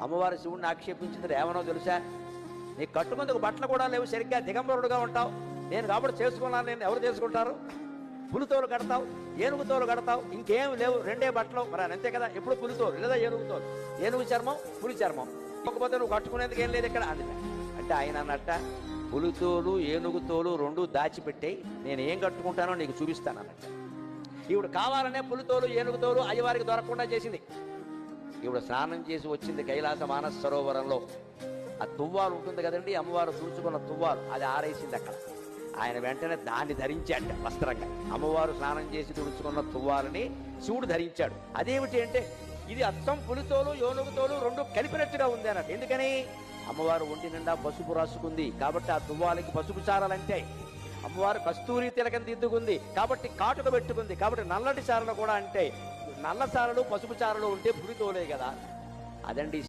అమ్మవారు శివుడిని ఆక్షేపించింది ఏమనో తెలుసా? నీకు కట్టుకుందుకు బట్టలు కూడా లేవు, సరిగ్గా దిగంబరుడుగా ఉంటావు, నేను కాబట్టి చేసుకున్నాను, నేను ఎవరు చేసుకుంటారు? పులితోలు కడతావు, ఏనుగుతోలు కడతావు, ఇంకేం లేవు, రెండే బట్టలు. మరి అంతే కదా, ఎప్పుడు పులితోలు లేదా ఏనుగుతోలు, ఏనుగు చర్మం పులి చర్మం, కాకపోతే నువ్వు కట్టుకునేందుకు ఏం లేదు ఇక్కడ అందుకే. అంటే ఆయన అన్నట్ట పులితోలు ఏనుగుతోలు రెండు దాచిపెట్టి నేను ఏం కట్టుకుంటానో నీకు చూపిస్తాను అన్నట్ట. ఇప్పుడు కావాలనే పులితోలు ఏనుగుతోలు అయ్యవారికి దొరకకుండా చేసింది. ఇప్పుడు స్నానం చేసి వచ్చింది కైలాస మానస సరోవరంలో. ఆ తువ్వాలు ఉంటుంది కదండి, అమ్మవారు తుడుచుకున్న తువ్వాలు, అది ఆరేసింది అక్కడ. ఆయన వెంటనే దాన్ని ధరించాడు వస్త్రంగా. అమ్మవారు స్నానం చేసి తుడుచుకున్న తువ్వాలని శివుడు ధరించాడు. అదేమిటి అంటే ఇది అచ్చం పులితోలు ఏనుగుతోలు రెండు కలిపినట్టుగా ఉంది అన్నట్టు. ఎందుకని? అమ్మవారు ఒంటి నిండా పసుపు రాసుకుంది కాబట్టి ఆ తువ్వాలకి పసుపు చారలంటే. అమ్మవారు కస్తూరి తిలకం దిద్దుకుంది కాబట్టి కాటుక పెట్టుకుంది కాబట్టి నల్లటి చారలు కూడా అంటే. నల్ల చారలు పసుపు చారలు ఉంటే పులితోలే కదా. అదండి